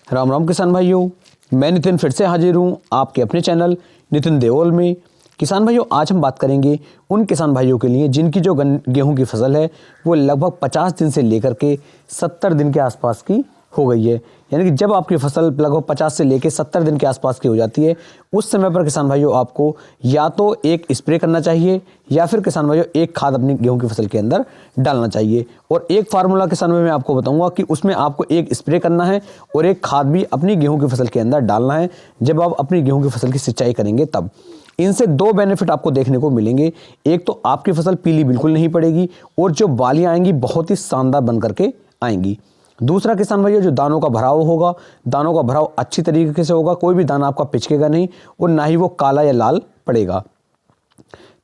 राम राम किसान भाइयों, मैं नितिन फिर से हाजिर हूँ आपके अपने चैनल नितिन देओल में। किसान भाइयों, आज हम बात करेंगे उन किसान भाइयों के लिए जिनकी जो गेहूं की फसल है वो लगभग 50 दिन से लेकर के 70 दिन के आसपास की हो गई है। यानी कि जब आपकी फसल लगभग 50 से लेकर 70 दिन के आसपास की हो जाती है, उस समय पर किसान भाइयों आपको या तो एक स्प्रे करना चाहिए या फिर किसान भाइयों एक खाद अपनी गेहूं की फसल के अंदर डालना चाहिए। और एक फार्मूला किसान भाई मैं आपको बताऊंगा कि उसमें आपको एक स्प्रे करना है और एक खाद भी अपनी गेहूं की फसल के अंदर डालना है जब आप अपनी गेहूं की फसल की सिंचाई करेंगे तब। इनसे दो बेनिफिट आपको देखने को मिलेंगे। एक तो आपकी फसल पीली बिल्कुल नहीं पड़ेगी और जो बालियां आएंगी बहुत ही शानदार बन करके आएंगी। दूसरा किसान भाइयों, जो दानों का भराव होगा, दानों का भराव अच्छी तरीके से होगा, कोई भी दाना आपका पिचकेगा नहीं और ना ही वो काला या लाल पड़ेगा।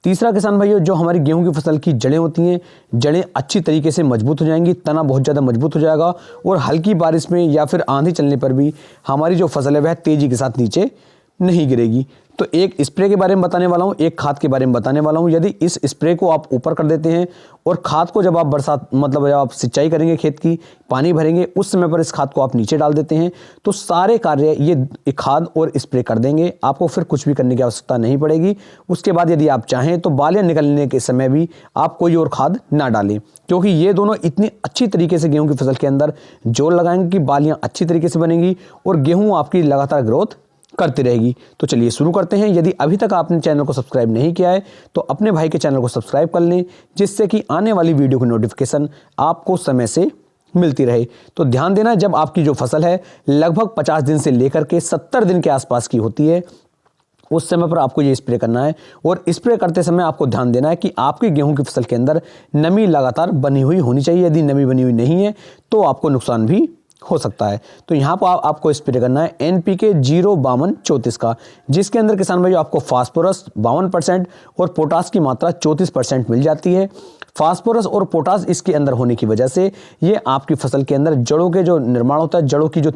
तीसरा किसान भाइयों, जो हमारी गेहूं की फसल की जड़ें होती हैं, जड़ें अच्छी तरीके से मजबूत हो जाएंगी, तना बहुत ज़्यादा मजबूत हो जाएगा और हल्की बारिश में या फिर आंधी चलने पर भी हमारी जो फसल है वह तेज़ी के साथ नीचे नहीं गिरेगी। तो एक स्प्रे के बारे में बताने वाला हूँ, एक खाद के बारे में बताने वाला हूँ। यदि इस स्प्रे को आप ऊपर कर देते हैं और खाद को जब आप बरसात मतलब जब आप सिंचाई करेंगे खेत की, पानी भरेंगे, उस समय पर इस खाद को आप नीचे डाल देते हैं तो सारे कार्य ये खाद और स्प्रे कर देंगे। आपको फिर कुछ भी करने की आवश्यकता नहीं पड़ेगी। उसके बाद यदि आप चाहें तो बालियाँ निकलने के समय भी आप कोई और खाद ना डालें, क्योंकि ये दोनों इतनी अच्छी तरीके से गेहूँ की फसल के अंदर जोर लगाएंगे कि बालियाँ अच्छी तरीके से बनेंगी और गेहूँ आपकी लगातार ग्रोथ करती रहेगी। तो चलिए शुरू करते हैं। यदि अभी तक आपने चैनल को सब्सक्राइब नहीं किया है तो अपने भाई के चैनल को सब्सक्राइब कर लें, जिससे कि आने वाली वीडियो की नोटिफिकेशन आपको समय से मिलती रहे। तो ध्यान देना, जब आपकी जो फसल है लगभग 50 दिन से लेकर के 70 दिन के आसपास की होती है, उस समय पर आपको ये स्प्रे करना है। और स्प्रे करते समय आपको ध्यान देना है कि आपकी गेहूं की फसल के अंदर नमी लगातार बनी हुई होनी चाहिए। यदि नमी बनी हुई नहीं है तो आपको नुकसान भी हो सकता है। तो यहाँ पर आपको स्प्रे करना है NPK 05234 का, जिसके अंदर किसान भाइयों आपको फास्फोरस 52% और पोटास की मात्रा 34% मिल जाती है। फास्फोरस और पोटास इसके अंदर होने की वजह से ये आपकी फसल के अंदर जड़ों के जो निर्माण होता है, जड़ों की जो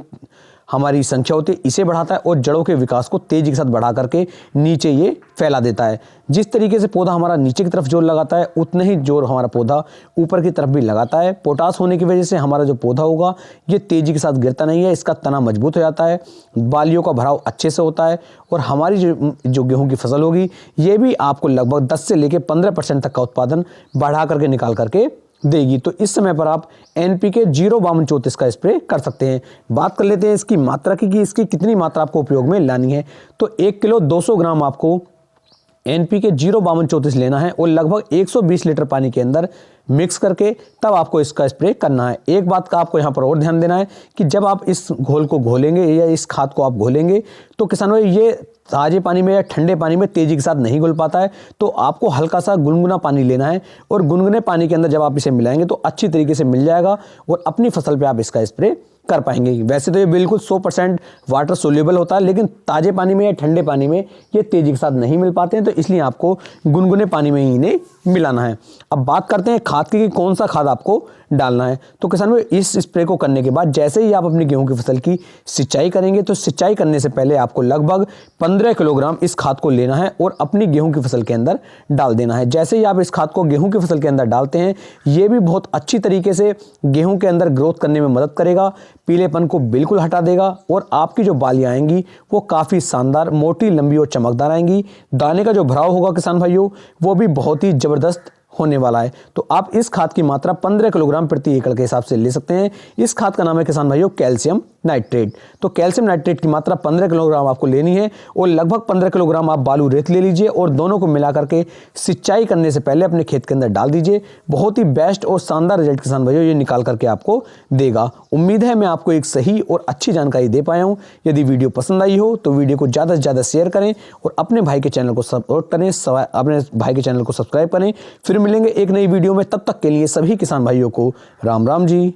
हमारी संख्या होती है, इसे बढ़ाता है और जड़ों के विकास को तेजी के साथ बढ़ा करके नीचे ये फैला देता है। जिस तरीके से पौधा हमारा नीचे की तरफ जोर लगाता है, उतने ही जोर हमारा पौधा ऊपर की तरफ भी लगाता है। पोटास होने की वजह से हमारा जो पौधा होगा ये तेजी के साथ गिरता नहीं है, इसका तना मजबूत हो जाता है, बालियों का भराव अच्छे से होता है और हमारी जो गेहूं की फसल होगी ये भी आपको लगभग 10 से लेकर 15% तक का उत्पादन बढ़ा करके निकाल करके देगी। तो इस समय पर आप NPK 05234 का स्प्रे कर सकते हैं। बात कर लेते हैं इसकी मात्रा की कि इसकी कितनी मात्रा आपको उपयोग में लानी है। तो 1 किलो 200 ग्राम आपको NPK 05234 लेना है और लगभग 120 लीटर पानी के अंदर मिक्स करके तब आपको इसका स्प्रे करना है। एक बात का आपको यहाँ पर और ध्यान देना है कि जब आप इस घोल को घोलेंगे या इस खाद को आप घोलेंगे तो किसान भाई ये ताजे पानी में या ठंडे पानी में तेजी के साथ नहीं घुल पाता है। तो आपको हल्का सा गुनगुना पानी लेना है और गुनगुने पानी के अंदर जब आप इसे मिलाएंगे तो अच्छी तरीके से मिल जाएगा और अपनी फसल पे आप इसका स्प्रे कर पाएंगे। वैसे तो ये बिल्कुल 100% वाटर सोल्यूबल होता है, लेकिन ताजे पानी में या ठंडे पानी में ये तेजी के साथ नहीं मिल पाते हैं, तो इसलिए आपको गुनगुने पानी में ही इन्हें मिलाना है। अब बात करते हैं खाद की कि कौन सा खाद आपको डालना है। तो किसान भाई, इस स्प्रे को करने के बाद जैसे ही आप अपनी गेहूं की फसल की सिंचाई करेंगे तो सिंचाई करने से पहले आपको लगभग 15 किलोग्राम इस खाद को लेना है और अपनी गेहूं की फसल के अंदर डाल देना है। जैसे ही आप इस खाद को गेहूं की फसल के अंदर डालते हैं, ये भी बहुत अच्छी तरीके से गेहूं के अंदर ग्रोथ करने में मदद करेगा, पीलेपन को बिल्कुल हटा देगा और आपकी जो बालियां आएंगी वो काफ़ी शानदार, मोटी, लंबी और चमकदार आएंगी। दाने का जो भराव होगा किसान भाइयों वो भी बहुत ही ज़बरदस्त होने वाला है। तो आप इस खाद की मात्रा 15 किलोग्राम प्रति एकड़ के हिसाब से ले सकते हैं। इस खाद का नाम है किसान भाइयों कैल्शियम नाइट्रेट। तो कैल्शियम नाइट्रेट की मात्रा 15 किलोग्राम आपको लेनी है और लगभग 15 किलोग्राम आप बालू रेत ले लीजिए और दोनों को मिला करके सिंचाई करने से पहले अपने खेत के अंदर डाल दीजिए। बहुत ही बेस्ट और शानदार रिजल्ट किसान भाइयों ये निकाल करके आपको देगा। उम्मीद है मैं आपको एक सही और अच्छी जानकारी दे पाया हूँ। यदि वीडियो पसंद आई हो तो वीडियो को ज़्यादा से ज़्यादा शेयर करें और अपने भाई के चैनल को सपोर्ट करें, अपने भाई के चैनल को सब्सक्राइब करें। फिर मिलेंगे एक नई वीडियो में, तब तक के लिए सभी किसान भाइयों को राम राम जी।